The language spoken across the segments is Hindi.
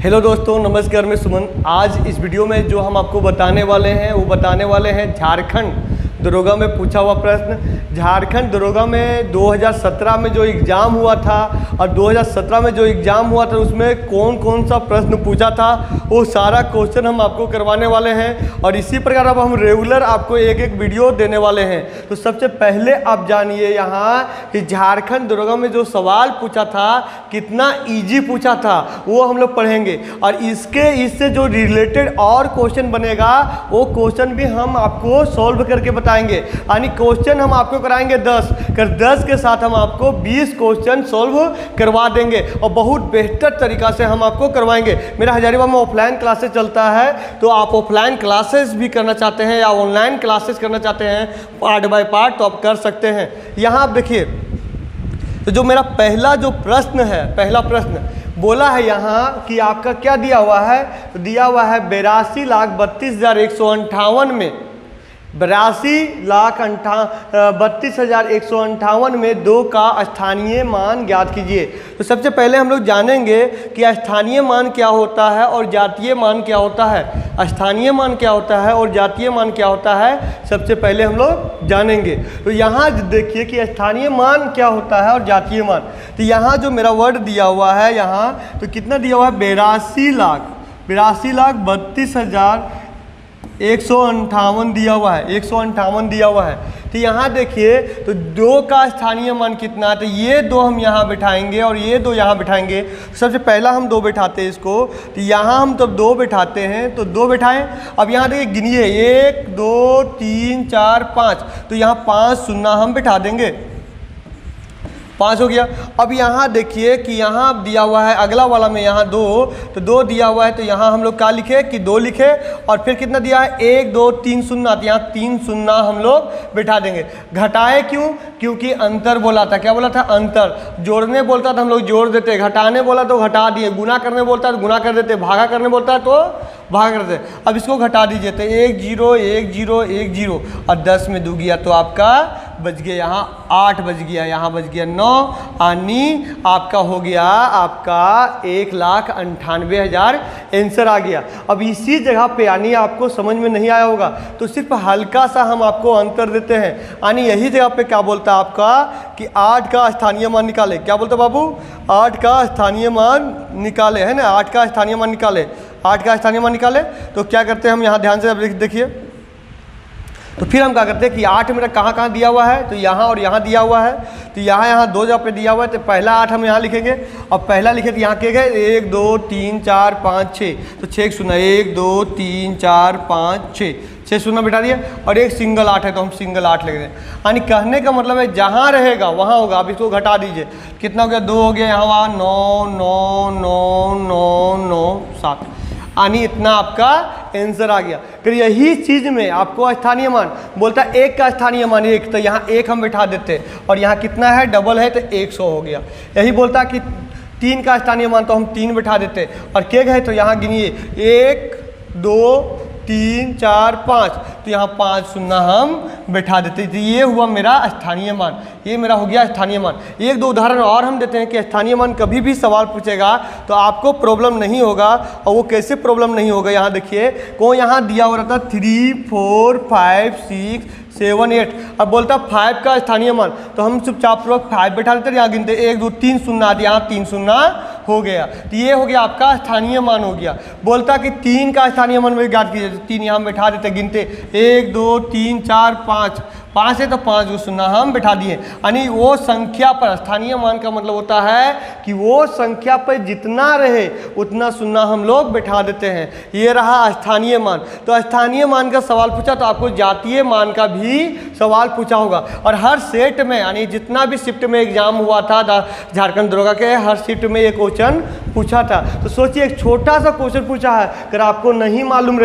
हेलो दोस्तों, नमस्कार। मैं सुमन। आज इस वीडियो में जो हम आपको बताने वाले हैं वो बताने वाले हैं झारखंड दरोगा में पूछा हुआ प्रश्न। झारखंड दरोगा में 2017 में जो एग्ज़ाम हुआ था और 2017 में जो एग्ज़ाम हुआ था उसमें कौन कौन सा प्रश्न पूछा था वो सारा क्वेश्चन हम आपको करवाने वाले हैं। और इसी प्रकार अब हम रेगुलर आपको एक एक वीडियो देने वाले हैं। तो सबसे पहले आप जानिए यहाँ कि झारखंड दरोगा में जो सवाल पूछा था कितना ईजी पूछा था वो हम लोग पढ़ेंगे। और इससे जो रिलेटेड और क्वेश्चन बनेगा वो क्वेश्चन भी हम आपको सॉल्व करके बताएंगे। यानी क्वेश्चन हम आपको कराएंगे 10 के साथ हम आपको 20 क्वेश्चन सॉल्व करवा देंगे और बहुत बेहतर तरीका से हम आपको करवाएंगे। मेरा हजारीबाग में ऑफलाइन क्लासेस चलता है, तो आप ऑफलाइन क्लासेस भी करना चाहते हैं या ऑनलाइन क्लासेस करना चाहते हैं पार्ट बाय पार्ट, तो आप कर सकते हैं। यहाँ आप देखिए, तो जो मेरा पहला प्रश्न बोला है यहाँ कि आपका क्या दिया हुआ है, तो दिया हुआ है 82,32,158 में 82,32,158 में 2 का स्थानीय मान ज्ञात कीजिए। तो सबसे पहले हम लोग जानेंगे कि स्थानीय मान क्या होता है और जातीय मान क्या होता है। स्थानीय मान क्या होता है और जातीय मान क्या होता है, सबसे पहले हम लोग जानेंगे। तो यहाँ देखिए कि स्थानीय मान क्या होता है और जातीय मान। तो यहाँ जो मेरा वर्ड दिया हुआ है यहाँ, तो कितना दिया हुआ है 82,32,158 दिया हुआ है, 158 दिया हुआ है। तो यहाँ देखिए, तो 2 का स्थानीय मान कितना है, तो ये 2 हम यहाँ बिठाएंगे और ये 2 यहाँ बिठाएंगे। सबसे पहला हम 2 बिठाते हैं इसको, तो यहाँ हम तब 2 बिठाते हैं, तो 2 बिठाएं। अब यहाँ देखिए गिनिए 1 2 3 4 5, तो यहाँ 5 शून्य हम बिठा देंगे, 5 हो गया। अब यहाँ देखिए कि यहाँ दिया हुआ है अगला वाला में यहाँ 2, तो 2 दिया हुआ है, तो यहाँ हम लोग क्या लिखे कि 2 लिखे। और फिर कितना दिया है 1 2 3 शून्य, तो यहाँ 3 शून्य हम लोग बिठा देंगे। घटाए क्यों? क्योंकि अंतर बोला था। क्या बोला था? अंतर। जोड़ने बोलता था हम लोग जोड़ देते, घटाने बोला तो घटा दिए, गुना करने बोलता है तो गुना कर देते, भागा करने बोलता है तो भागा कर देते। अब इसको घटा दीजिए, तो 1 0 1 0 1 0 और 10 में 2 गया तो आपका बच गया यहाँ 8 बच गया, यहाँ बच गया 9, यानी आपका हो गया आपका 1,98,000 आंसर आ गया। अब इसी जगह पे यानी आपको समझ में नहीं आया होगा तो सिर्फ हल्का सा हम आपको अंतर देते हैं। यानी यही जगह पे क्या बोलता है आपका कि 8 का स्थानीय मान निकाले। क्या बोलते बाबू? 8 का स्थानीय मान निकाले, है ना, 8 का स्थानीय मान निकाले, 8 का स्थानीय मान निकाले। तो क्या करते हैं हम यहाँ ध्यान से देखिए, तो फिर हम क्या करते हैं कि 8 मेरा कहाँ दिया हुआ है, तो यहाँ और यहाँ दिया हुआ है। तो यहाँ 2 जगह पे दिया हुआ है, तो पहला 8 हम यहाँ लिखेंगे और पहला लिखे तो यहाँ के गए 1 2 3 4 5 6, तो 6 शून्य 1 2 3 4 5 6 शून्य बिठा दिए और एक सिंगल 8 है तो हम सिंगल 8 लिख दें। यानी कहने का मतलब है जहाँ रहेगा वहाँ होगा। अब इसको घटा दीजिए, कितना हो गया 2 हो गया, यहाँ 9 9 9 9 9 7, यानी इतना आपका आंसर आ गया। फिर यही चीज़ में आपको स्थानीय मान बोलता है 1 का स्थानीय मान 1, तो यहाँ 1 हम बिठा देते और यहाँ कितना है डबल है तो 100 हो गया। यही बोलता है कि 3 का स्थानीय मान, तो हम 3 बिठा देते और के गए तो यहाँ गिनिए 1 2 3 4 5, तो यहाँ 5 शून्य हम बैठा देते। तो ये हुआ मेरा स्थानीय मान, ये मेरा हो गया स्थानीय मान। 1-2 उदाहरण और हम देते हैं कि स्थानीय मान कभी भी सवाल पूछेगा तो आपको प्रॉब्लम नहीं होगा। और वो कैसे प्रॉब्लम नहीं होगा, यहाँ देखिए को यहाँ दिया हो रहा था 3 4 5 6 7 8। अब बोलता 5 का स्थानीय मान, तो हम चुपचाप लोग 5 बैठा देते, यहाँ गिनते 1 2 3 शून्य आते, यहाँ 3 शून्य हो गया। तो ये हो गया आपका स्थानीय मान हो गया। बोलता कि 3 का स्थानीय मान में ज्ञात कीजिए, तो 3 यहाँ बैठा देते, गिनते 1 2 3 4 5 है तो 5 को शून्य हम बैठा दिए। यानी वो संख्या पर स्थानीय मान का मतलब होता है कि वो संख्या पर जितना रहे उतना शून्य हम लोग बैठा देते हैं। ये रहा स्थानीय मान। तो स्थानीय मान का सवाल पूछा तो आपको जातीय मान का भी सवाल पूछा होगा। और हर सेट में यानी जितना भी शिफ्ट में एग्जाम हुआ था झारखंड दरोगा के, हर शिफ्ट में ये क्वेश्चन पूछा था। तो सोचिए एक छोटा सा क्वेश्चन पूछा है, अगर आपको नहीं मालूम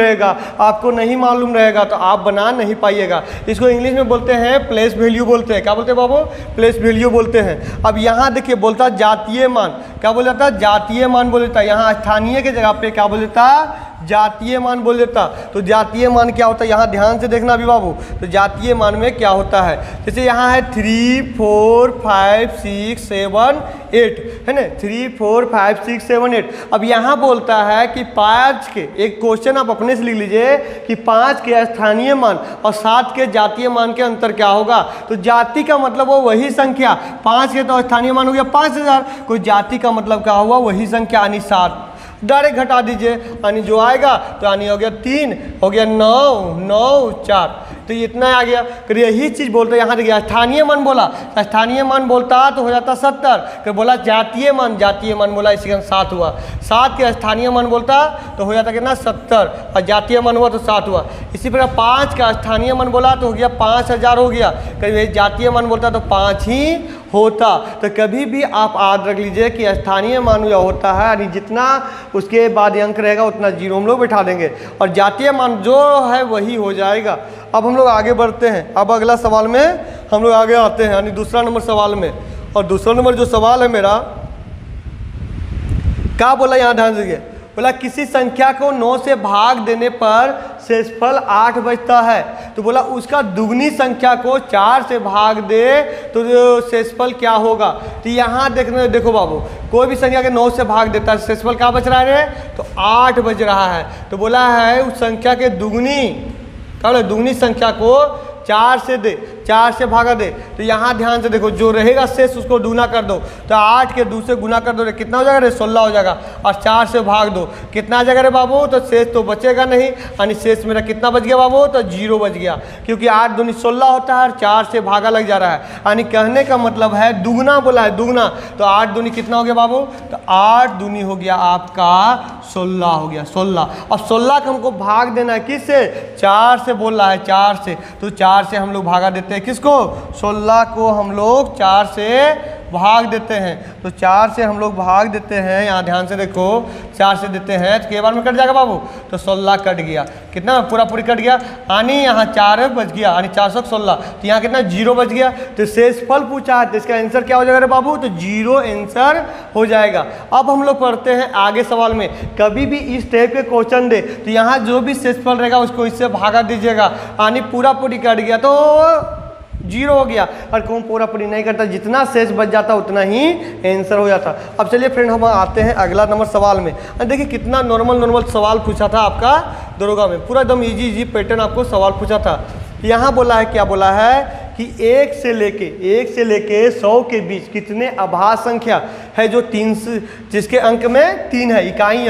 रहेगा तो आप बना नहीं पाइएगा। इसको इंग्लिश में बोलते हैं प्लेस वैल्यू बोलते हैं। क्या बोलते हैं बाबू? प्लेस वैल्यू बोलते हैं। अब यहाँ देखिए बोलता जातीय मान, क्या बोल जाता? जातीय मान बोल देता। यहाँ स्थानीय के जगह पे क्या बोल देता? जातीय मान बोल देता। तो जातीय मान क्या होता है, यहाँ ध्यान से देखना अभी बाबू। तो जातीय मान में क्या होता है, जैसे यहाँ है 3 4 5 6 7 8 है ना, 3 4 5 6 7 8। अब यहाँ बोलता है कि 5 के, एक क्वेश्चन आप अपने से लिख लीजिए कि 5 के स्थानीय मान और 7 के जातीय मान के अंतर क्या होगा। तो जाति का मतलब वो वही संख्या, 5 के तो स्थानीय मान हो गया 5000, कोई जाति का मतलब क्या हुआ, वही संख्या यानी 7। डायरेक्ट घटा दीजिए, यानी जो आएगा तो यानी हो गया 3, हो गया 9 9 4, तो ये इतना आ गया। फिर यही चीज़ बोलते यहाँ देखिए स्थानीय मान बोला, स्थानीय मान बोलता तो हो जाता 70। फिर बोला जातीय मान, जातीय मान बोला इसी का 7 हुआ। 7 के स्थानीय मान बोलता तो हो जाता कितना 70, और जातीय मान हुआ तो 7 हुआ। इसी प्रकार 5 का स्थानीय मान बोला तो हो गया 5000 हो गया, कभी जातीय मान बोलता तो 5 ही होता। तो कभी भी आप याद रख लीजिए कि स्थानीय मान या होता है यानी जितना उसके बाद अंक रहेगा उतना जीरो हम लोग बैठा देंगे, और जातीय मान जो है वही हो जाएगा। अब हम लोग आगे बढ़ते हैं। अब अगला सवाल में हम लोग आगे आते हैं, यानी दूसरा नंबर सवाल में। और दूसरा नंबर जो सवाल है मेरा, क्या बोला यहाँ ध्यान दीजिए, बोला किसी संख्या को 9 से भाग देने पर शेषफल 8 बचता है। तो बोला उसका दुगनी संख्या को 4 से भाग दे तो शेषफल क्या होगा। तो यहाँ देखो बाबू, कोई भी संख्या के 9 से भाग देता है, शेषफल क्या बच रहा है, तो 8 बच रहा है। तो बोला है उस संख्या के दुगनी, क्या बोला, दुगनी संख्या को 4 से दे, 4 से भागा दे। तो यहाँ ध्यान से देखो, जो रहेगा शेष उसको दूना कर दो, तो 8 के 2 से गुना कर दो, कितना हो जाएगा रे, 16 हो जाएगा। और 4 से भाग दो, कितना आ जाएगा रे बाबू, तो शेष तो बचेगा नहीं, यानी शेष मेरा कितना बच गया बाबू, तो 0 बच गया, क्योंकि 8 दूनी 16 होता है और 4 से भागा लग जा रहा है। यानी कहने का मतलब है दुगना बोला है, दुगना। तो 8 दूनी कितना हो गया बाबू, तो 8 दूनी हो गया आपका 16 हो गया, 16। अब 16 को हमको भाग देना है किससे, 4 से बोल रहा है, 4 से। तो 4 से हम लोग भागा देते हैं किसको, 16 को हम लोग 4 से भाग देते हैं। तो 4 से हम लोग भाग देते हैं, यहाँ ध्यान से देखो, 4 से देते हैं तो के बार में कट जाएगा बाबू, तो 16 कट गया, कितना पूरा पूरी कट गया, यानी यहाँ 4 बच गया, यानी 416। तो यहाँ कितना 0 बच गया। तो शेषफल पूछा है तो इसका आंसर क्या हो जाएगा रे बाबू, तो 0 आंसर हो जाएगा। अब हम लोग पढ़ते हैं आगे सवाल में, कभी भी इस टाइप के क्वेश्चन दे तो यहाँ जो भी शेषफल रहेगा उसको इससे भागा दीजिएगा, यानी पूरा पूरी कट गया तो 0 हो गया। और कौन पूरा पूरी नहीं करता, जितना शेष बच जाता उतना ही आंसर हो जाता। अब चलिए फ्रेंड हम आते हैं अगला नंबर सवाल में। देखिए कितना नॉर्मल सवाल पूछा था आपका दरोगा में, पूरा एकदम इजी पैटर्न आपको सवाल पूछा था। यहाँ बोला है, क्या बोला है कि 1 से लेके 100 के बीच कितने अभाज्य संख्या है जो 3 से, जिसके अंक में 3 है, इकाई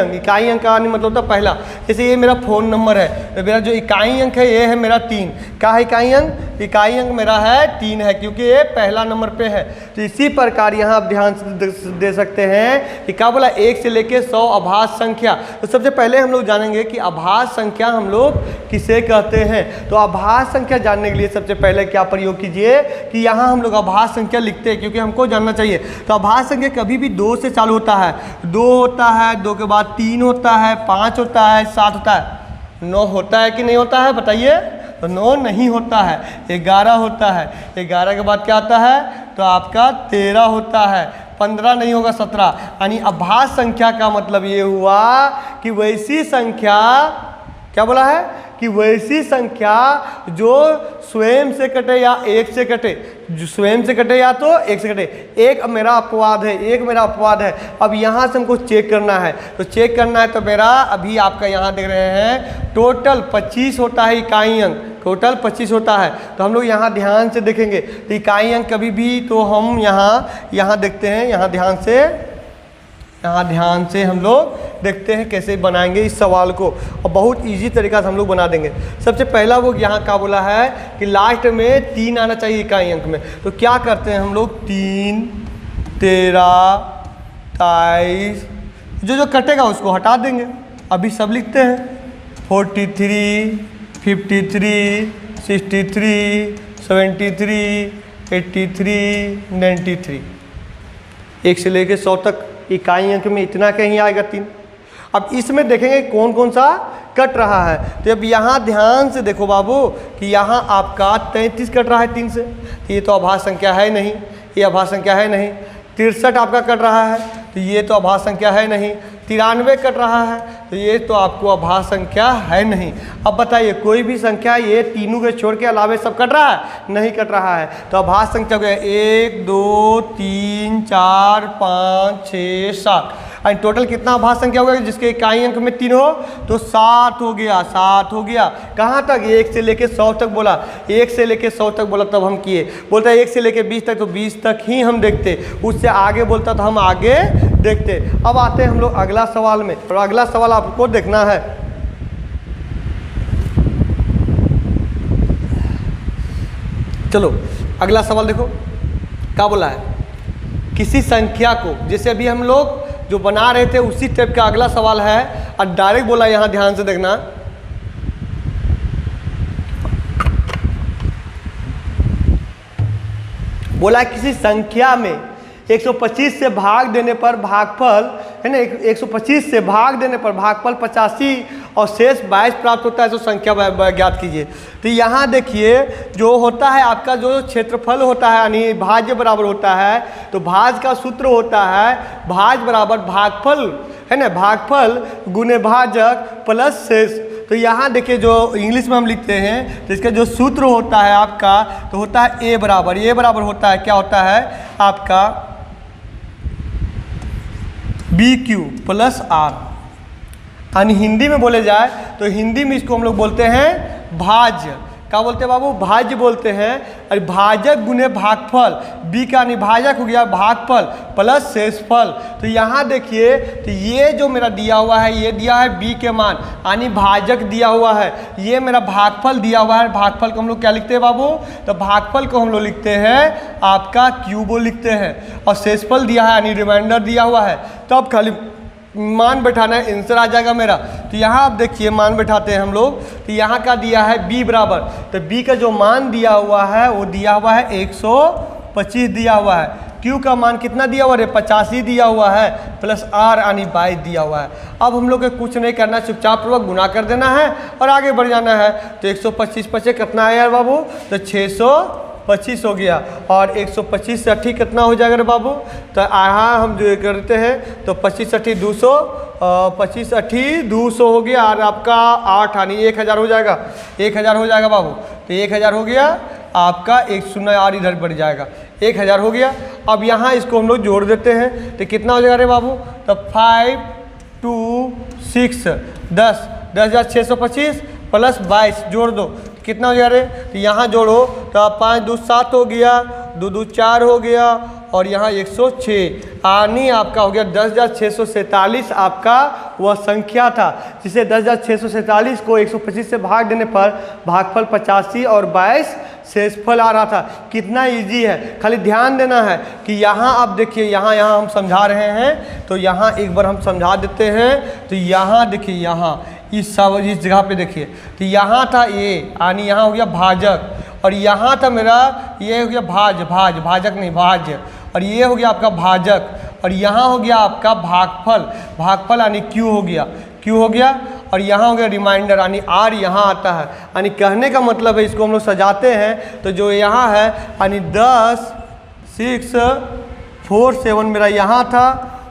अंक का मतलब होता है पहला। जैसे ये मेरा फ़ोन नंबर है, तो मेरा जो इकाई अंक है ये है मेरा 3। क्या है इकाई अंक, इकाई अंक मेरा है 3 है, क्योंकि ये पहला नंबर पे है। तो इसी प्रकार यहाँ आप ध्यान से दे सकते हैं कि क्या बोला, 1 से लेके 100 अभाज्य संख्या। तो सबसे पहले हम लोग जानेंगे कि अभाज्य संख्या हम लोग किसे कहते हैं। तो अभाज्य संख्या जानने के लिए सबसे पहले क्या प्रयोग कीजिए कि यहाँ हम लोग अभाज्य संख्या लिखते हैं, क्योंकि हमको जानना चाहिए। तो अभाज्य संख्या कभी भी 2 से चालू होता है, 2 होता है, 2 के बाद 3 होता है, 5 होता है, 7 होता है, 9 होता है कि नहीं होता है बताइए, तो 9 नहीं होता है, 11 होता है, 11 के बाद क्या आता है, तो आपका 13 होता है, 15 नहीं होगा, 17। यानी अभाज्य संख्या का मतलब ये हुआ कि वैसी संख्या, क्या बोला है कि वैसी संख्या जो स्वयं से कटे या 1 से कटे, जो स्वयं से कटे या तो 1 से कटे। एक मेरा अपवाद है, अब यहाँ से हमको चेक करना है। तो चेक करना है तो मेरा अभी आपका यहाँ देख रहे हैं टोटल 25 होता है इकाई अंक, टोटल 25 होता है। तो हम लोग यहाँ ध्यान से देखेंगे तो इकाई अंक कभी भी, तो हम यहाँ देखते हैं, यहाँ ध्यान से हम लोग देखते हैं कैसे बनाएंगे इस सवाल को, और बहुत इजी तरीका से हम लोग बना देंगे। सबसे पहला वो यहाँ क्या बोला है कि लास्ट में 3 आना चाहिए इकाई अंक में। तो क्या करते हैं हम लोग, 3, 13, 23, जो कटेगा उसको हटा देंगे। अभी सब लिखते हैं 43, 53, 63, 73, 83, 93, 1 से लेकर 100 तक इकाई अंक में इतना कहीं आएगा 3। अब इसमें देखेंगे कौन कौन सा कट रहा है। तो अब यहाँ ध्यान से देखो बाबू कि यहाँ आपका 33 कट रहा है 3 से, तो ये तो अभाज्य संख्या है नहीं, ये अभाज्य संख्या है नहीं। 63 आपका कट रहा है, तो ये तो अभाज्य संख्या है नहीं। 93 कट रहा है, तो ये तो आपको अभाज्य संख्या है नहीं। अब बताइए कोई भी संख्या ये तीनों के छोड़ के अलावे सब कट रहा है? नहीं कट रहा है। तो अभाज्य संख्या हो गया 1 2 3 4 5 6 7, एंड टोटल कितना अभाज्य संख्या होगा जिसके इकाई अंक में 3 हो? तो 7 हो गया, 7 हो गया। कहाँ तक? 1 से लेके 100 तक बोला, 1 से लेके 100 तक बोला तब हम किए। बोलता है 1 से लेके 20 तक, तो 20 तक ही हम देखते, उससे आगे बोलता तो हम आगे देखते। अब आते हैं हम लोग अगला सवाल में, और अगला सवाल आपको देखना है। चलो अगला सवाल देखो क्या बोला है। किसी संख्या को, जैसे अभी हम लोग जो बना रहे थे उसी टाइप का अगला सवाल है, और डायरेक्ट बोला, यहां ध्यान से देखना। बोला किसी संख्या में 125 से भाग देने पर भागफल है ना, 125 से भाग देने पर भागफल 85 और शेष 22 प्राप्त होता है, तो संख्या ज्ञात कीजिए। तो यहाँ देखिए जो होता है आपका जो क्षेत्रफल होता है यानी भाज्य बराबर होता है, तो भाज्य का सूत्र होता है भाज्य बराबर भागफल है ना, भागफल गुने भाजक प्लस शेष। तो यहाँ देखिए जो इंग्लिश में हम लिखते हैं तो इसका जो सूत्र होता है आपका तो होता है ए बराबर होता है, क्या होता है आपका बी क्यू प्लस आर। यानी हिंदी में बोले जाए तो हिंदी में इसको हम लोग बोलते हैं भाज्य। क्या बोलते हैं बाबू? भाज्य बोलते हैं। और भाजक गुने भागफल, बी का निभाजक हो गया भागफल प्लस शेषफल। तो यहाँ देखिए तो ये जो मेरा दिया हुआ है ये दिया है बी के मान, यानी भाजक दिया हुआ है, ये मेरा भागफल दिया हुआ है। भागफल को हम लोग क्या लिखते हैं बाबू? तो भागफल को हम लोग लिखते हैं आपका क्यूबो लिखते हैं, और शेषफल दिया है यानी रिमाइंडर दिया हुआ है। तो अब खाली मान बैठाना है, आंसर आ जाएगा मेरा। तो यहाँ आप देखिए मान बैठाते हैं हम लोग, तो यहाँ का दिया है b बराबर, तो b का जो मान दिया हुआ है वो दिया हुआ है 125 दिया हुआ है। q का मान कितना दिया हुआ है? 85 दिया हुआ है, प्लस r यानी 22 दिया हुआ है। अब हम लोग को कुछ नहीं करना, चुपचाप पूर्वक गुना कर देना है और आगे बढ़ जाना है। तो 125 पचे कितना है यार बाबू? तो 625 हो गया, और 125 से 80 कितना हो जाएगा रे बाबू? तो यहाँ हम जो करते हैं तो 25 80 200, 25 80 200 हो गया, और आपका 8 यानी 1000 हो जाएगा, 1000 हो जाएगा बाबू। तो 1000 हो गया आपका, एक शून्य और इधर बढ़ जाएगा, 1000 हो गया। अब यहाँ इसको हम लोग जोड़ देते हैं तो कितना हो जाएगा रे बाबू? तो 5 2 6 10 10,625 प्लस 22 जोड़ दो, कितना हो गया रे? तो यहाँ जोड़ो तो 5 2 7 हो गया, 2 2 4 हो गया, और यहाँ 106 यानी आपका हो गया 10,647 आपका वह संख्या था, जिसे 10,647 को 125 से भाग देने पर भागफल 85 और 22 शेषफल आ रहा था। कितना इजी है, खाली ध्यान देना है कि यहाँ आप देखिए यहाँ हम समझा रहे हैं, तो यहाँ एक बार हम समझा देते हैं। तो यहाँ देखिए यहाँ इस जगह पे देखिए, तो यहाँ था ये यानी यहाँ हो गया भाजक, और यहाँ था मेरा ये हो गया भाजक नहीं भाज्य, और ये हो गया आपका भाजक, और यहाँ हो गया आपका भागफल यानी क्यू हो गया, और यहाँ हो गया रिमाइंडर यानी आर यहाँ आता है। यानी कहने का मतलब है इसको हम लोग सजाते हैं तो जो यहाँ है यानी 10 6 4 7 मेरा यहाँ था,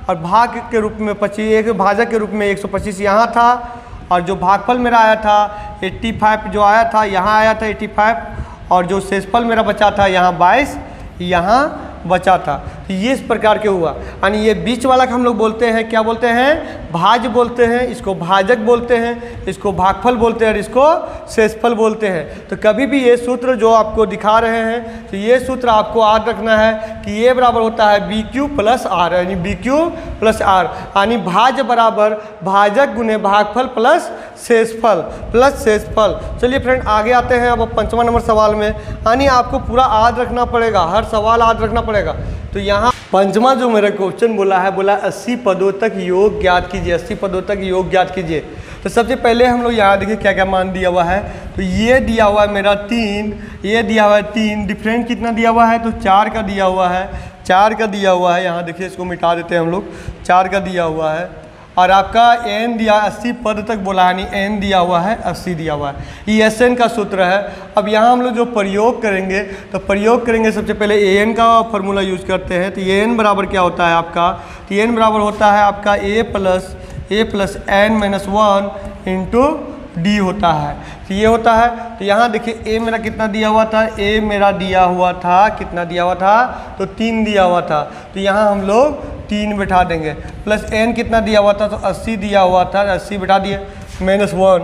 और भाग के रूप में 25 एक भाजक के रूप में 125 यहाँ था, और जो भागफल मेरा आया था 85 जो आया था यहाँ आया था 85, और जो शेषफल मेरा बचा था यहाँ 22 यहाँ बचा था। तो ये इस प्रकार के हुआ, यानी ये बीच वाला का हम लोग बोलते हैं, क्या बोलते हैं? भाज्य बोलते हैं, इसको भाजक बोलते हैं, इसको भागफल बोलते हैं, और इसको शेषफल बोलते हैं। तो कभी भी ये सूत्र जो आपको दिखा रहे हैं तो ये सूत्र आपको याद रखना है कि ये बराबर होता है बी क्यू प्लस आर, यानी बी क्यू प्लस आर, यानी भाज्य बराबर भाजक गुने भागफल प्लस शेषफल। चलिए फ्रेंड आगे आते हैं अब 5वां नंबर सवाल में, यानी आपको पूरा याद रखना पड़ेगा, हर सवाल याद रखना पड़ेगा। तो यहाँ 5वां जो मेरा क्वेश्चन बोला 80 पदों तक योग ज्ञात कीजिए, 80 पदों तक योग ज्ञात कीजिए। तो सबसे पहले हम लोग यहाँ देखिए क्या क्या मान दिया हुआ है। तो ये दिया हुआ है मेरा 3, ये दिया हुआ है 3, डिफरेंट कितना दिया हुआ है? तो 4 का दिया हुआ है, 4 का दिया हुआ है। यहाँ देखिए इसको मिटा देते हैं हम लोग, 4 का दिया हुआ है, और आपका n दिया 80 पद तक बोला, यानी n दिया हुआ है 80 दिया हुआ है। ये SN का सूत्र है। अब यहाँ हम लोग जो प्रयोग करेंगे तो प्रयोग करेंगे सबसे पहले an का फॉर्मूला यूज करते हैं। तो an बराबर क्या होता है आपका? तो n बराबर होता है आपका a plus a plus n minus 1 into d होता है। तो ये होता है। तो यहाँ देखिए ए मेरा कितना दिया हुआ था, ए मेरा दिया हुआ था, कितना दिया हुआ था, तो 3 दिया हुआ था। तो यहाँ हम लोग 3 बैठा देंगे, प्लस एन कितना दिया हुआ था, तो 80 दिया हुआ था, 80 बैठा दिए, माइनस 1,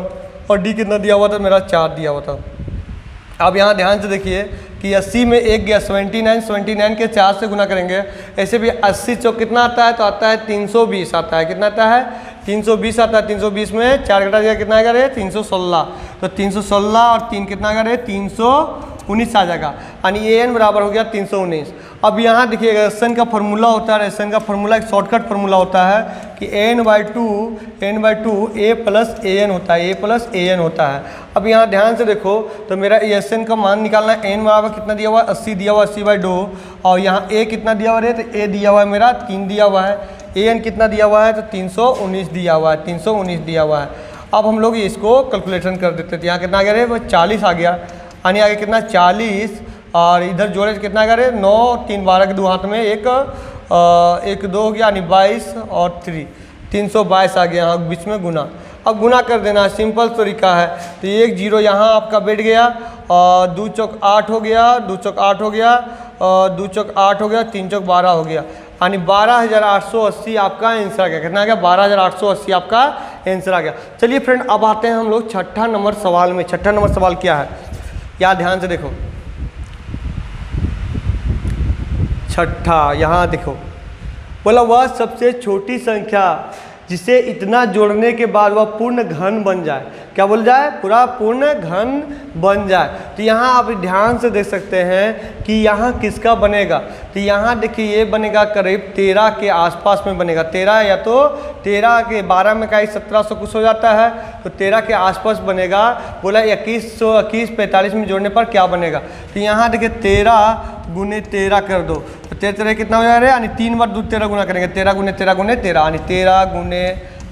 और डी कितना दिया हुआ था, मेरा 4 दिया हुआ था। अब यहाँ ध्यान से देखिए कि 80 में 1 गया, 79 के 4 से गुना करेंगे। ऐसे भी 80 चौक कितना आता है, तो आता है 320 आता है। कितना आता है, 320 आता है। 320 में 4 घटा दिया, कितना आएगा रे, 316। तो 316 और 3 कितना आएगा रे, 319 आ जाएगा, यानी ए एन बराबर हो गया 319। अब यहाँ देखिएगा रेशन का फॉर्मूला होता है, रेशन का फॉर्मूला एक शॉर्टकट फॉर्मूला होता है कि n/2 A plus A N होता है, ए प्लस ए एन होता है। अब यहाँ ध्यान से देखो, तो मेरा एस एन का मान निकालना है। एन बराबर कितना दिया हुआ है, 80 दिया हुआ, 80/2, और यहाँ ए कितना दिया हुआ है, तो ए दिया हुआ है मेरा 3 दिया हुआ है, ए एन कितना दिया हुआ है, तो 319 दिया हुआ है, 319 दिया हुआ है। अब हम लोग इसको कैलकुलेशन कर देते थे। यहाँ कितना आ गया रे, वो 40 आ गया, यानी आगे कितना 40, और इधर जोड़े कितना आ गया रे, 9, 3, 12 के 2 हाथ में 1, 1 2 हो गया, यानी 22 और 3, 322 आ गया। यहाँ बीच में गुना, अब गुना कर देना, सिंपल तरीका है। तो 1 0 यहाँ आपका बैठ गया, और 2 चौक 8 हो गया, 2 चौक 8 हो गया, और 2 चौक 8 हो गया, 3 चौक 12 हो गया, यानी 12,880 आपका आंसर आ गया। कितना आ गया, 12,880 आपका आंसर आ गया। चलिए फ्रेंड, अब आते हैं हम लोग छठा नंबर सवाल में। छठा नंबर सवाल क्या है, या ध्यान से देखो, छठा यहाँ देखो, बोला वह सबसे छोटी संख्या जिसे इतना जोड़ने के बाद वह पूर्ण घन बन जाए। क्या बोल जाए, पूरा पूर्ण घन बन जाए। तो यहाँ आप ध्यान से देख सकते हैं कि यहाँ किसका बनेगा। तो यहाँ देखिए ये बनेगा करीब 13 के आसपास में बनेगा। 13 या तो 13 के 12 में का 1700 कुछ हो जाता है, तो 13 के आसपास बनेगा। बोला 21 45 में जोड़ने पर क्या बनेगा। तो यहाँ देखिए 13 गुने 13 कर दो, तो 13 कितना हो जाएगा, यानी 3 बार 13 गुना करेंगे, 13 गुने 13 गुने 13, यानी 13 गुने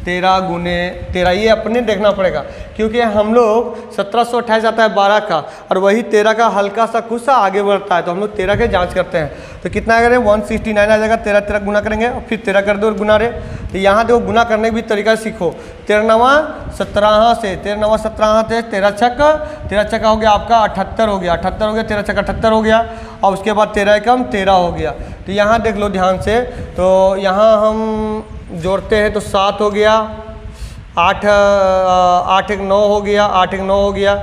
13 गुने 13। ये अपने देखना पड़ेगा, क्योंकि हम लोग 1728 आता है 12 का, और वही 13 का हल्का सा कुछ सा आगे बढ़ता है, तो हम लोग 13 के जांच करते हैं। तो कितना करें, 169 आ जाएगा। 13 गुना करेंगे, और फिर 13 कर दो और गुना रे। तो यहाँ देखो गुना करने के भी तरीका सीखो। 13 9 17 से 13 9 17 से 13 छक्का हो गया आपका 78 हो गया, 78 हो गया, 13 छक्का 78 हो गया, और उसके बाद 13 एकम 13 हो गया। तो यहाँ देख लो ध्यान से, तो यहाँ हम जोड़ते हैं तो 7 हो गया, 8 1 9 हो गया, 8 1 9 हो गया।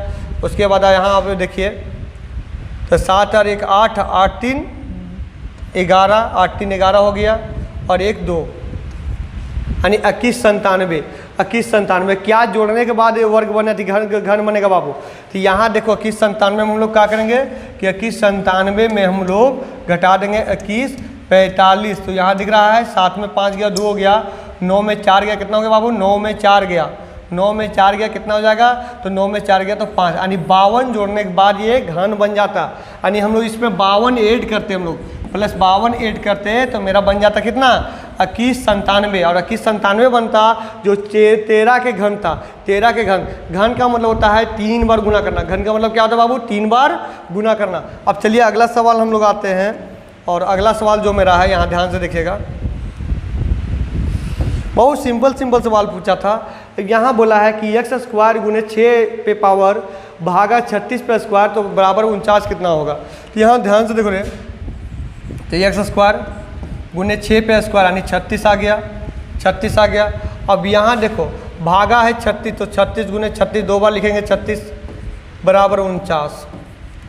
उसके बाद यहाँ आप देखिए, तो 7 और 1 8, 8 3 11, 8 3 11 हो गया, और 1 2, यानी 21 97। क्या जोड़ने के बाद ये वर्ग बने थी, घन बनेगा बाबू। तो यहाँ देखो 21 97 में हम लोग क्या करेंगे कि 21 97 में हम लोग घटा देंगे 21 45। तो यहाँ दिख रहा है 7 में 5 गया, 2 हो गया, 9 में 4 गया, कितना हो गया बाबू, 9 में 4 गया, 9 में 4 गया, कितना हो जाएगा, तो 9 में 4 गया तो 5, यानी 52 जोड़ने के बाद ये घन बन जाता। यानी हम लोग इसमें 52 ऐड करते, हम लोग प्लस 52 ऐड करते हैं, तो मेरा बन जाता कितना, 21 97। और 21 97 बनता जो 13 के घन था। 13 के घन का मतलब होता है 3 बार गुना करना। घन का मतलब क्या होता है बाबू, 3 बार गुना करना। अब चलिए अगला सवाल हम लोग आते हैं, और अगला सवाल जो मेरा है, यहाँ ध्यान से देखिएगा, बहुत सिंपल सवाल पूछा था। यहाँ बोला है कि x स्क्वायर गुने 6 पे पावर भागा 36 पे स्क्वायर तो बराबर 49 कितना होगा। तो यहाँ ध्यान से देखो रे, तो x स्क्वायर गुने 6 पे स्क्वायर यानी 36 आ गया, 36 आ गया। अब यहाँ देखो भागा है 36, तो 36 गुने 36 2 बार लिखेंगे, 36 बराबर 49।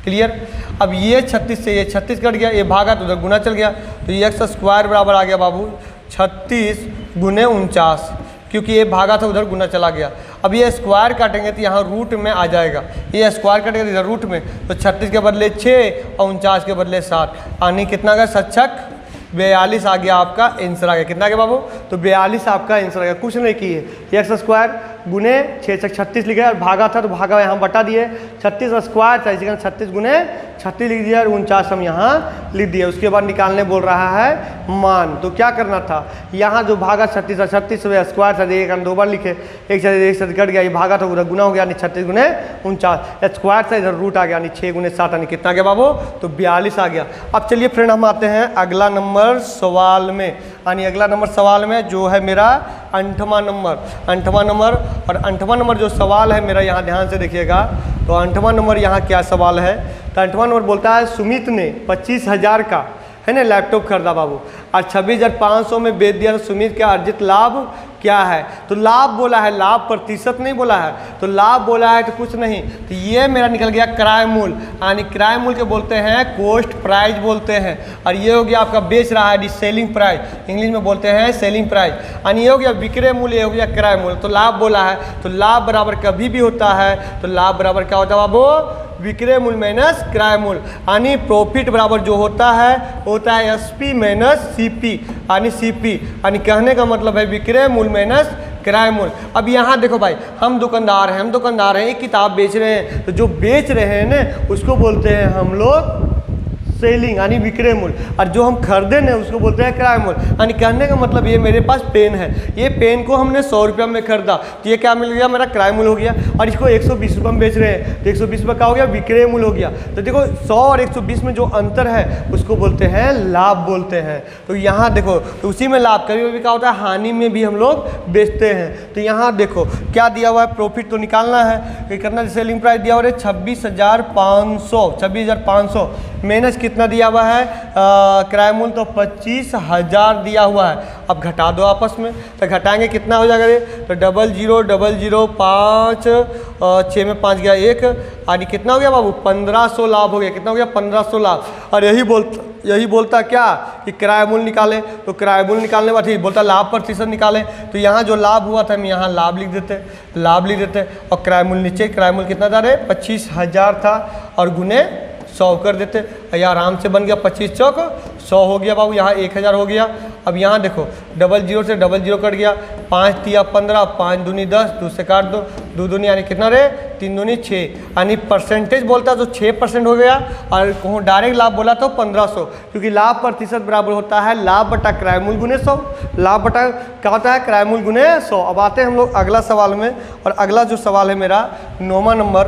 क्लियर। अब ये 36 से ये 36 कट गया, ये भागा तो उधर गुना चल गया, तो ये x स्क्वायर बराबर आ गया बाबू 36 गुने 49, क्योंकि ये भागा था उधर गुना चला गया। अब ये स्क्वायर काटेंगे तो यहाँ रूट में आ जाएगा, ये स्क्वायर काटेंगे इधर रूट में, तो 36 के बदले 6 और 49 के बदले 7, यानी कितना का 7 42 आ गया, आपका आंसर आ गया। कितना आ गया बाबू, तो 42 आपका आंसर आ गया। कुछ नहीं किए, एक्स स्क्वायर गुने 6 36 लिखे, और भागा था तो भागा यहाँ बटा दिए, 36 स्क्वायर था, इसी कारण 36 गुने 36 लिख दिया, और 49 हम यहाँ लिख दिए। उसके बाद निकालने बोल रहा है मान। तो क्या करना था, यहाँ जो भागा 36 36 स्क्वायर था, एक 2 बार लिखे, एक से कट गया, ये भागा था उधर गुना हो गया, यानी 36 गुने 49, स्क्वायर था इधर रूट आ गया, यानी 6 गुने 7, यानी कितना आ गया बाबू, तो 42 आ गया। अब चलिए फ्रेंड हम आते हैं अगला नंबर सवाल में। यानी अगला नंबर सवाल में जो है मेरा 8वां नंबर और 8वां नंबर जो सवाल है मेरा, यहाँ ध्यान से देखिएगा। तो 8वां नंबर यहाँ क्या सवाल है, तो 8वां नंबर बोलता है सुमित ने 25,000 का है ना लैपटॉप खरीदा बाबू और 26,500 में बेच दिया, तो सुमित का अर्जित लाभ क्या है। तो लाभ बोला है, लाभ प्रतिशत नहीं बोला है, तो लाभ बोला है तो कुछ नहीं, तो ये मेरा निकल गया क्रय मूल्य, यानी क्रय मूल्य के बोलते हैं कॉस्ट प्राइस बोलते हैं। और ये हो गया आपका बेच रहा है सेलिंग प्राइस, इंग्लिश में बोलते हैं सेलिंग प्राइस, यानी ये हो गया विक्रय मूल्य, ये हो गया क्रय मूल्य। तो लाभ बोला है, तो लाभ बराबर कभी भी होता है, तो लाभ बराबर क्या होता है बाबू, विक्रय मूल्य माइनस क्रय मूल्य, यानी प्रॉफिट बराबर जो होता है एसपी माइनस सीपी, यानी सीपी, यानी कहने का मतलब है विक्रय मूल्य माइनस क्रय मूल्य। अब यहाँ देखो भाई, हम दुकानदार हैं, एक किताब बेच रहे हैं, तो जो बेच रहे हैं ना उसको बोलते हैं हम लोग सेलिंग यानी विक्रय मूल्य, और जो हम खरीदे ना उसको बोलते हैं क्रय मूल्य। यानी कहने का मतलब ये मेरे पास पेन है, ये पेन को हमने 100 रुपये में खरीदा, तो ये क्या मिल गया, मेरा क्रय मूल्य हो गया। और इसको 120 रुपये में बेच रहे हैं, तो 120 रुपये का हो गया विक्रय मूल्य हो गया। तो देखो 100 और 120 में जो अंतर है उसको बोलते हैं लाभ बोलते हैं। तो यहाँ देखो, तो उसी में लाभ, कभी कभी क्या होता है हानि में भी हम लोग बेचते हैं। तो यहाँ देखो क्या दिया हुआ है, प्रॉफिट तो निकालना है, करना सेलिंग प्राइस दिया हुआ है 26,500 माइनस कितना दिया हुआ है क्रय मूल्य, तो 25,000 दिया हुआ है। अब घटा दो आपस में, तो घटाएंगे कितना हो जाएगा रे, तो 0000 5 6 में 5 गया 1, यानी कितना हो गया बाबू 1500 लाभ हो गया। कितना हो गया 1500 लाभ। और यही बोलता क्या कि किराया मूल्य निकाले, तो किराया मूल्य निकालने बाद ठीक बोलता लाभ प्रतिशत निकाले। तो यहाँ जो लाभ हुआ था हम यहाँ लाभ लिख देते और किराया मूल्य नीचे, किराया मूल्य कितना था रे 25,000 था और गुने 100 कर देते, ये आराम से बन गया 25 चौक 100 हो गया बाबू, यहाँ 1000 हो गया। अब यहाँ देखो 00 से 00 कट गया, 5 तिया 15, 5 दूनी 10, 2 से काट दो, 2 दूनी यानी कितना रे 3 दूनी 6, यानी परसेंटेज बोलता तो 6% हो गया। और कहूँ डायरेक्ट लाभ बोला तो 1500, क्योंकि लाभ प्रतिशत बराबर होता है लाभ बटा किराया मूल्य गुने 100, लाभ बटा क्या होता है किराया मूल्य गुने 100। अब आते हैं हम लोग अगला सवाल में, और अगला जो सवाल है मेरा 9वां नंबर।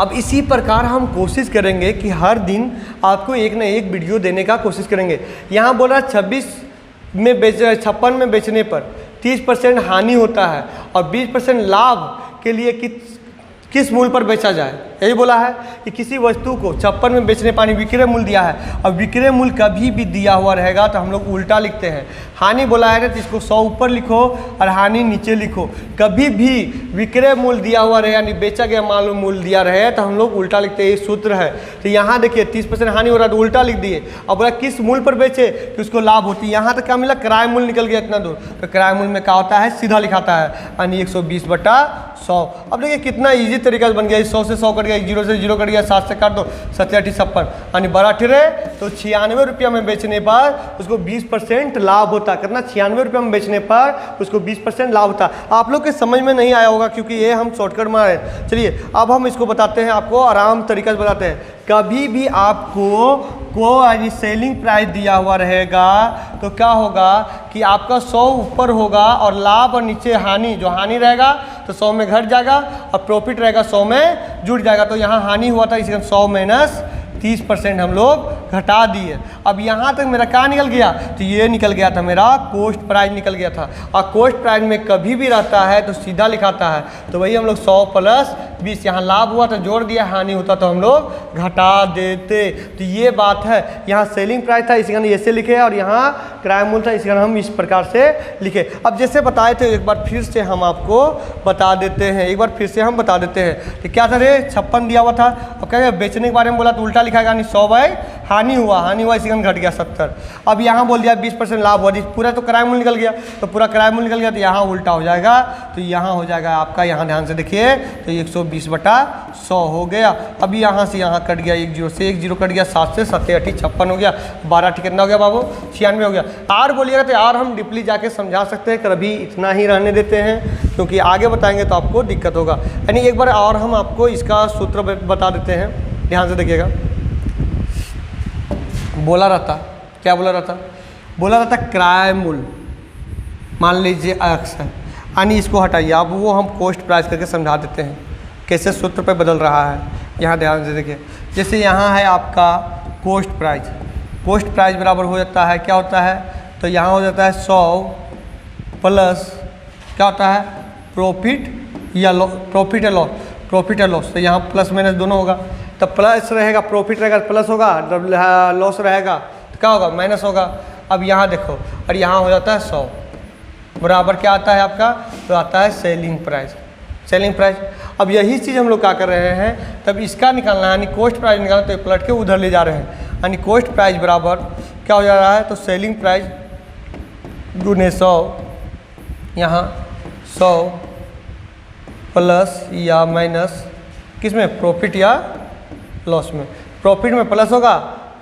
अब इसी प्रकार हम कोशिश करेंगे कि हर दिन आपको एक ना एक वीडियो देने का कोशिश करेंगे। यहाँ बोल रहा 56 में बेचने पर 30% हानि होता है और 20% लाभ के लिए किस मूल्य पर बेचा जाए। यही बोला है कि किसी वस्तु को 56 में बेचने पानी विक्रय मूल्य दिया है, और विक्रय मूल्य कभी भी दिया हुआ रहेगा तो हम लोग उल्टा लिखते हैं। हानि बोला है तो इसको 100 ऊपर लिखो और हानि नीचे लिखो। कभी भी विक्रय मूल्य दिया हुआ रहे यानी बेचा गया माल मूल्य दिया रहे तो हम लोग उल्टा लिखते हैं, ये सूत्र है। तो यहाँ देखिए 30% हानि हो रहा है तो उल्टा लिख दिए। अब बोला किस मूल्य पर बेचे कि उसको लाभ होती है। यहाँ तक क्या मिला, किराया मूल्य निकल गया इतना दूर, तो किराया मूल्य में क्या होता है सीधा लिखाता है यानी 120/100। अब देखिए कितना ईजी तरीका बन गया, 100 से 100 कट गया, 0 से 0 कट गया, 7 से काट दो 7 8 56 यानी 12 ठेरे तो 96 रुपया में बेचने पर उसको 20% लाभ होता है। कितना 96 रुपये में बेचने पर उसको 20% लाभ होता है। आप लोग के समझ में नहीं आया होगा क्योंकि ये हम शॉर्टकट में आए। चलिए अब हम इसको बताते हैं, आपको आराम तरीका से बताते हैं। कभी भी आपको यानी सेलिंग प्राइस दिया हुआ रहेगा तो क्या होगा कि आपका 100 ऊपर होगा और लाभ और नीचे हानि, जो हानि रहेगा तो 100 में घट जाएगा और प्रॉफिट रहेगा 100 में जुड़ जाएगा। तो यहाँ हानि हुआ था इसलिए 100 माइनस 30% हम लोग घटा दिए। अब यहाँ तक मेरा क्या निकल गया, तो ये निकल गया था मेरा कॉस्ट प्राइस निकल गया था। और कॉस्ट प्राइस में कभी भी रहता है तो सीधा लिखाता है, तो वही हम लोग 100 + 20, यहाँ लाभ हुआ तो जोड़ दिया, हानि होता तो हम लोग घटा देते। तो ये बात है, यहाँ सेलिंग प्राइस था इसी कारण ऐसे लिखे और यहाँ किराया मूल्य था इसी कारण हम इस प्रकार से लिखे। अब जैसे बताए थे एक बार फिर से हम आपको बता देते हैं, तो क्या था रे 56 दिया हुआ था। अब क्या बेचने के बारे में बोला तो उल्टा लिखा यानी 100 बाई हानि हुआ इसी कारण घट गया 70। अब यहाँ बोल दिया 20% लाभ हुआ, पूरा तो किराया मूल्य निकल गया, तो पूरा किराया मूल्य निकल गया तो यहाँ उल्टा हो जाएगा। तो यहाँ हो जाएगा आपका, यहाँ ध्यान से देखिए, तो 120/100 हो गया। अब यहाँ से यहाँ कट गया, 1 0 से 1 0 कट गया, 7 से 7 8 56 हो गया, 12 8 कितना हो गया बाबू 96 हो गया। आर बोलिएगा तो आर हम डीपली जाके समझा सकते हैं, कभी इतना ही रहने देते हैं क्योंकि आगे बताएंगे तो आपको दिक्कत होगा। यानी एक बार और हम आपको इसका सूत्र बता देते हैं, ध्यान से देखिएगा। बोला रहता किराया मूल्य, मान लीजिए x है, यानी इसको हटाइए, अब वो हम कॉस्ट प्राइस करके समझा देते हैं कैसे सूत्र पे बदल रहा है। यहाँ ध्यान से देखिए, जैसे यहाँ है आपका कॉस्ट प्राइस, कॉस्ट प्राइस बराबर हो जाता है, क्या होता है, तो यहाँ हो जाता है 100 प्लस क्या होता है, प्रॉफिट या लॉस, प्रॉफिट या लॉस, प्रॉफिट या लॉस। तो यहाँ प्लस माइनस दोनों होगा, तो प्लस रहेगा, प्रॉफिट रहेगा प्लस होगा, लॉस रहेगा तो क्या होगा, माइनस होगा। अब यहाँ देखो, और यहाँ हो जाता है 100 बराबर क्या आता है आपका, तो आता है सेलिंग प्राइस, सेलिंग प्राइस। अब यही चीज़ हम लोग क्या कर रहे हैं, तब इसका निकालना है, यानी कॉस्ट प्राइस निकालना, तो पलट के उधर ले जा रहे हैं, यानी कॉस्ट प्राइस बराबर क्या हो जा रहा है, तो सेलिंग प्राइस गुने 100, यहाँ 100 प्लस या माइनस किस में, प्रॉफिट या लॉस में, प्रॉफिट में प्लस होगा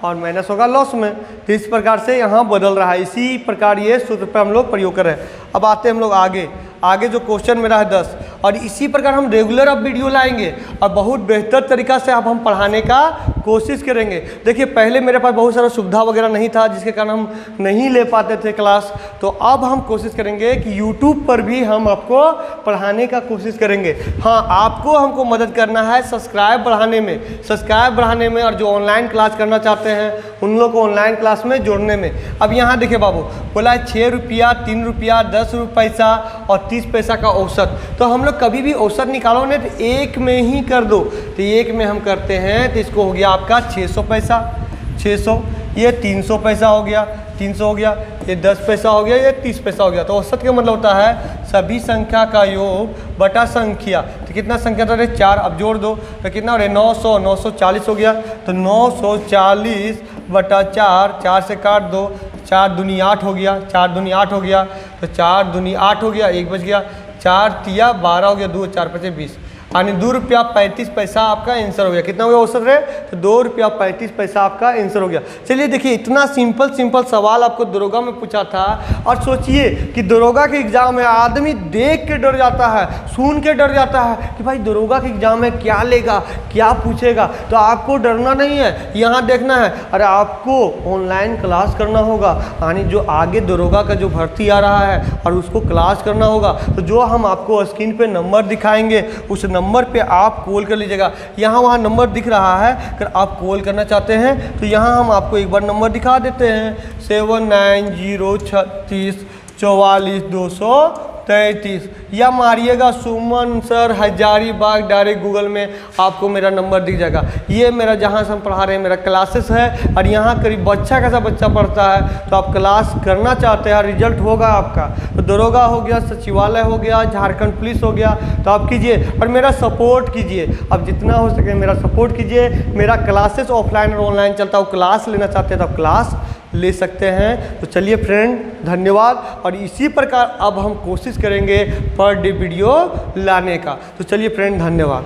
और माइनस होगा लॉस में। तो इस प्रकार से यहाँ बदल रहा है, इसी प्रकार ये सूत्र पर हम लोग प्रयोग कर रहे हैं। अब आते हैं हम लोग आगे, आगे जो क्वेश्चन मेरा है 10, और इसी प्रकार हम रेगुलर अब वीडियो लाएंगे और बहुत बेहतर तरीका से अब हम पढ़ाने का कोशिश करेंगे। देखिए पहले मेरे पास बहुत सारा सुविधा वगैरह नहीं था, जिसके कारण हम नहीं ले पाते थे क्लास, तो अब हम कोशिश करेंगे कि यूट्यूब पर भी हम आपको पढ़ाने का कोशिश करेंगे। हाँ, आपको हमको मदद करना है सब्सक्राइब बढ़ाने में, सब्सक्राइब बढ़ाने में, और जो ऑनलाइन क्लास करना चाहते हैं उन लोग को ऑनलाइन क्लास में जोड़ने में। अब यहाँ देखिए बाबू, बोला है 6 रुपया, 3 रुपया, 10 पैसा और 30 पैसा का औसत। तो हम लोग कभी भी औसत निकालो ना तो एक में ही कर दो, तो एक में हम करते हैं, तो इसको हो गया आपका 600 पैसा, 600, ये 300 पैसा हो गया, 300 हो गया, ये 10 पैसा हो गया, ये 30 पैसा हो गया। तो औसत का मतलब होता है सभी संख्या का योग बटा संख्या। तो कितना संख्या था, 4, अब जोड़ दो तो कितना हो रहा है, 900, 940 हो गया। तो 940 बटा 4, 4 से काट दो, 4 दूनी 8 हो गया, 4 दूनी 8 हो गया, तो 4 दूनी 8 हो गया, 1 बच गया, 4 तिया 12 हो गया, 2 4 5 20, यानी 2 रुपया 35 पैसा आपका आंसर हो गया। कितना हो गया औसत रहे, तो 2 रुपया 35 पैसा आपका आंसर हो गया। चलिए देखिए, इतना सिंपल सवाल आपको दरोगा में पूछा था, और सोचिए कि दरोगा के एग्जाम में आदमी देख के डर जाता है, सुन के डर जाता है कि भाई दरोगा के एग्जाम में क्या लेगा, क्या पूछेगा। तो आपको डरना नहीं है, यहाँ देखना है, अरे आपको ऑनलाइन क्लास करना होगा, यानी जो आगे दरोगा का जो भर्ती आ रहा है और उसको क्लास करना होगा। तो जो हम आपको स्क्रीन पे नंबर दिखाएंगे उस नंबर पे आप कॉल कर लीजिएगा। यहाँ वहाँ नंबर दिख रहा है, अगर आप कॉल करना चाहते हैं तो यहाँ हम आपको एक बार नंबर दिखा देते हैं, 7936 44 233, या मारिएगा सुमन सर हजारीबाग, डायरेक्ट गूगल में आपको मेरा नंबर दिख जाएगा। ये मेरा जहाँ से हम पढ़ा रहे हैं मेरा क्लासेस है, और यहाँ करीब अच्छा खासा बच्चा पढ़ता है। तो आप क्लास करना चाहते हैं, रिजल्ट होगा आपका, तो दरोगा हो गया, सचिवालय हो गया, झारखंड पुलिस हो गया, तो आप कीजिए और मेरा सपोर्ट कीजिए। अब जितना हो सके मेरा सपोर्ट कीजिए। मेरा क्लासेस ऑफलाइन और ऑनलाइन चलता है, क्लास लेना चाहते हैं तो आप क्लास ले सकते हैं। तो चलिए फ्रेंड, धन्यवाद। और इसी प्रकार अब हम कोशिश करेंगे पर डे वीडियो लाने का। तो चलिए फ्रेंड, धन्यवाद।